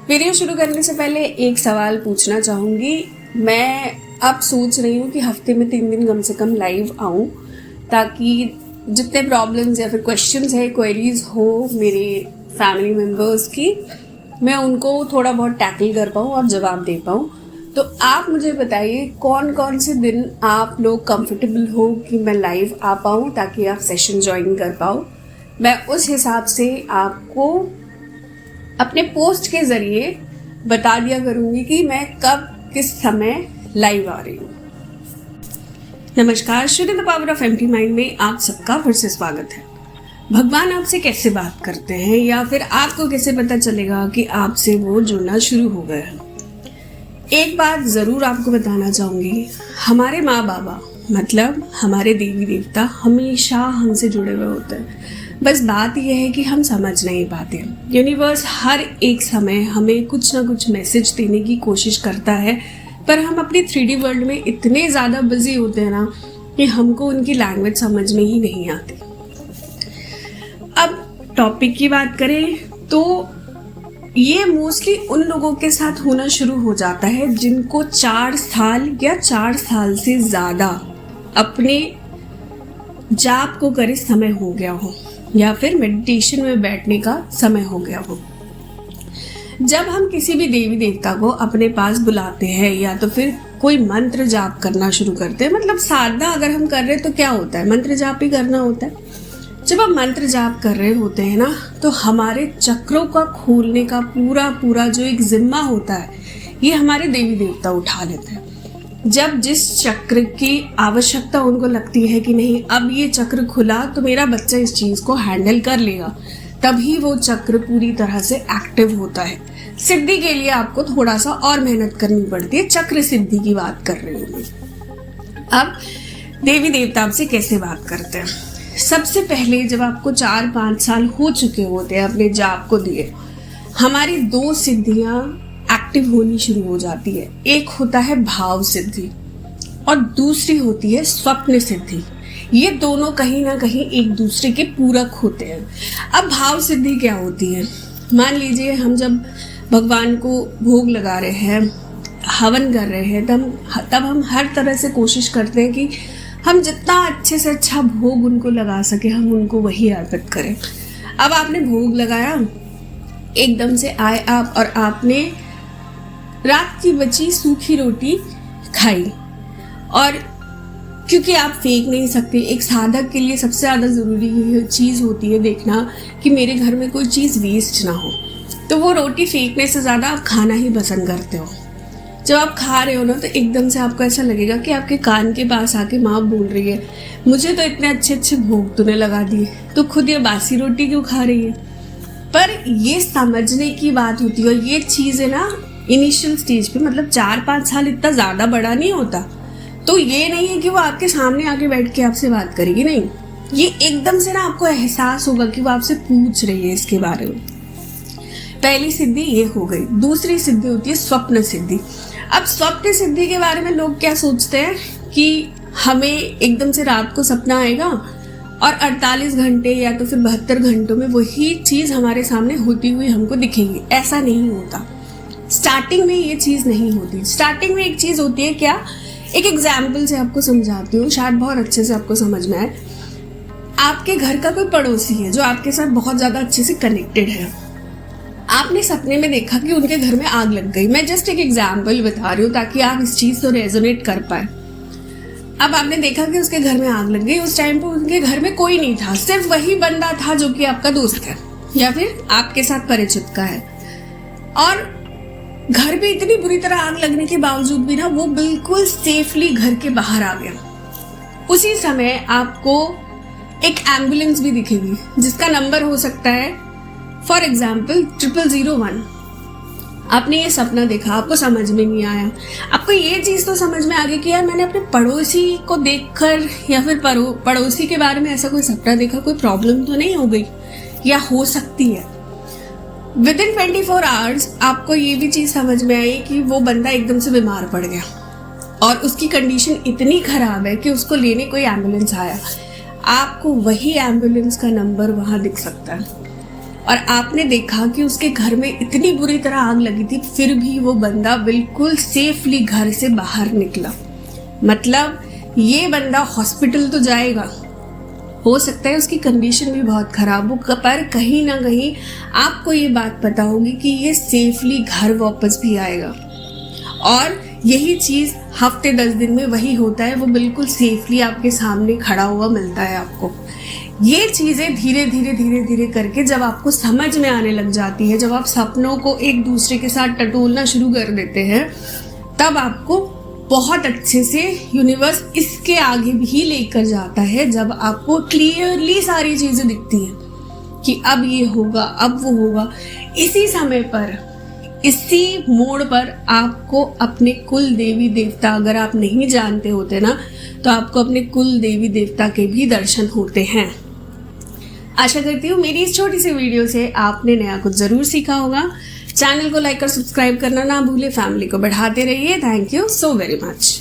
Video शुरू करने से पहले एक सवाल पूछना चाहूँगी। मैं अब सोच रही हूँ कि हफ्ते में 3 दिन कम से कम लाइव आऊँ, ताकि जितने प्रॉब्लम्स या फिर क्वेश्चंस है, क्वेरीज हो मेरे फैमिली मेम्बर्स की, मैं उनको थोड़ा बहुत टैकल कर पाऊँ और जवाब दे पाऊँ। तो आप मुझे बताइए कौन कौन से दिन आप लोग कंफर्टेबल हो कि मैं लाइव आ पाऊँ, ताकि आप सेशन ज्वाइन कर पाओ। मैं उस हिसाब से आपको अपने पोस्ट के ज़रिए बता दिया करूँगी कि मैं कब किस समय लाइव आ रही हूँ। नमस्कार, शुद्ध the power of empty mind में आप सबका फिर से स्वागत है। भगवान आपसे कैसे बात करते हैं, या फिर आपको कैसे पता चलेगा कि आपसे वो जुड़ना शुरू हो गया है। एक बात ज़रूर आपको बताना चाहूँगी, हमारे माँ बाबा मतलब हमारे देवी देवता हमेशा हमसे जुड़े हुए होते हैं। बस बात यह है कि हम समझ नहीं पाते। यूनिवर्स हर एक समय हमें कुछ ना कुछ मैसेज देने की कोशिश करता है, पर हम अपनी 3D वर्ल्ड में इतने ज़्यादा बिजी होते हैं ना कि हमको उनकी लैंग्वेज समझ में ही नहीं आती। अब टॉपिक की बात करें तो ये मोस्टली उन लोगों के साथ होना शुरू हो जाता है जिनको 4 साल या 4 साल से ज़्यादा अपने जाप को करे समय हो गया हो, या फिर मेडिटेशन में बैठने का समय हो गया हो। जब हम किसी भी देवी देवता को अपने पास बुलाते हैं या तो फिर कोई मंत्र जाप करना शुरू करते हैं, मतलब साधना अगर हम कर रहे हैं तो क्या होता है, मंत्र जाप ही करना होता है। जब हम मंत्र जाप कर रहे होते हैं ना, तो हमारे चक्रों का खोलने का पूरा जो एक जिम्मा होता है, ये हमारे देवी देवता उठा लेते हैं। जब जिस चक्र की आवश्यकता उनको लगती है कि नहीं अब ये चक्र खुला तो मेरा बच्चा इस चीज़ को हैंडल कर लेगा, तभी वो चक्र पूरी तरह से एक्टिव होता है। सिद्धि के लिए आपको थोड़ा सा और मेहनत करनी पड़ती है। चक्र सिद्धि की बात कर रही हूँ मैं। अब देवी देवता आपसे कैसे बात करते हैं? सबसे पहले जब आपको 4-5 साल हो चुके होते हैं अपने जाप को दिए, हमारी 2 सिद्धियाँ एक्टिव होनी शुरू हो जाती है। एक होता है भाव सिद्धि और दूसरी होती है स्वप्न सिद्धि। ये दोनों कहीं ना कहीं एक दूसरे के पूरक होते हैं। अब भाव सिद्धि क्या होती है? मान लीजिए हम जब भगवान को भोग लगा रहे हैं, हवन कर रहे हैं, तब हम हर तरह से कोशिश करते हैं कि हम जितना अच्छे से अच्छा भोग उनको लगा सके, हम उनको वही अर्पित करें। अब आपने भोग लगाया, एकदम से आए आप और आपने रात की बची सूखी रोटी खाई, और क्योंकि आप फेंक नहीं सकते, एक साधक के लिए सबसे ज़्यादा ज़रूरी चीज़ होती है देखना कि मेरे घर में कोई चीज़ वेस्ट ना हो, तो वो रोटी फेंकने से ज़्यादा आप खाना ही पसंद करते हो। जब आप खा रहे हो ना, तो एकदम से आपको ऐसा लगेगा कि आपके कान के पास आके माँ बोल रही है, मुझे तो इतने अच्छे अच्छे भोग तूने लगा दिए, तो खुद ये बासी रोटी क्यों खा रही है। पर ये समझने की बात होती है, और ये चीज़ है ना इनिशियल स्टेज पे, मतलब 4-5 साल इतना ज़्यादा बड़ा नहीं होता। तो ये नहीं है कि वो आपके सामने आके बैठ के आपसे बात करेगी, नहीं, ये एकदम से ना आपको एहसास होगा कि वो आपसे पूछ रही है इसके बारे में। पहली सिद्धि ये हो गई। दूसरी सिद्धि होती है स्वप्न सिद्धि। अब स्वप्न सिद्धि के बारे में लोग क्या सोचते हैं कि हमें एकदम से रात को सपना आएगा और 48 घंटे या तो फिर 72 घंटों में वही चीज़ हमारे सामने होती हुई हमको दिखेगी। ऐसा नहीं होता। स्टार्टिंग में ये चीज़ नहीं होती। स्टार्टिंग में एक चीज़ होती है, क्या, एक एग्जाम्पल से आपको समझाती हूँ, शायद बहुत अच्छे से आपको समझ में आए। आपके घर का कोई पड़ोसी है जो आपके साथ बहुत ज़्यादा अच्छे से कनेक्टेड है। आपने सपने में देखा कि उनके घर में आग लग गई। मैं जस्ट एक एग्जाम्पल बता रही हूँ ताकि आप इस चीज़ को रेजोनेट कर पाए। अब आपने देखा कि उसके घर में आग लग गई। उस टाइम पर उनके घर में कोई नहीं था, सिर्फ वही बंदा था जो कि आपका दोस्त है या फिर आपके साथ परिचित का है, और घर पे इतनी बुरी तरह आग लगने के बावजूद भी ना वो बिल्कुल सेफली घर के बाहर आ गया। उसी समय आपको एक एम्बुलेंस भी दिखेगी जिसका नंबर हो सकता है फॉर एग्जाम्पल 0001। आपने ये सपना देखा, आपको समझ में नहीं आया, आपको ये चीज़ तो समझ में आ गई कि यार मैंने अपने पड़ोसी को देखकर या फिर पड़ोसी के बारे में ऐसा कोई सपना देखा, कोई प्रॉब्लम तो नहीं हो गई या हो सकती है। विदिन 24 आवर्स आपको ये भी चीज़ समझ में आई कि वो बंदा एकदम से बीमार पड़ गया और उसकी कंडीशन इतनी ख़राब है कि उसको लेने कोई एम्बुलेंस आया। आपको वही एम्बुलेंस का नंबर वहाँ दिख सकता है और आपने देखा कि उसके घर में इतनी बुरी तरह आग लगी थी, फिर भी वो बंदा बिल्कुल सेफली घर से बाहर निकला। मतलब ये बंदा हॉस्पिटल तो जाएगा, हो सकता है उसकी कंडीशन भी बहुत ख़राब हो, पर कहीं ना कहीं आपको ये बात पता होगी कि ये सेफली घर वापस भी आएगा। और यही चीज़ हफ्ते 10 दिन में वही होता है, वो बिल्कुल सेफली आपके सामने खड़ा हुआ मिलता है आपको। ये चीज़ें धीरे धीरे धीरे धीरे करके जब आपको समझ में आने लग जाती है, जब आप सपनों को एक दूसरे के साथ टटोलना शुरू कर देते हैं, तब आपको बहुत अच्छे से यूनिवर्स इसके आगे भी लेकर जाता है। जब आपको क्लियरली सारी चीज़ें दिखती हैं कि अब ये होगा, अब वो होगा, इसी समय पर, इसी मोड़ पर आपको अपने कुल देवी देवता, अगर आप नहीं जानते होते ना, तो आपको अपने कुल देवी देवता के भी दर्शन होते हैं। आशा करती हूँ मेरी इस छोटी सी वीडियो से आपने नया कुछ ज़रूर सीखा होगा। चैनल को लाइक और सब्सक्राइब करना ना भूले, फैमिली को बढ़ाते रहिए। Thank you so very much.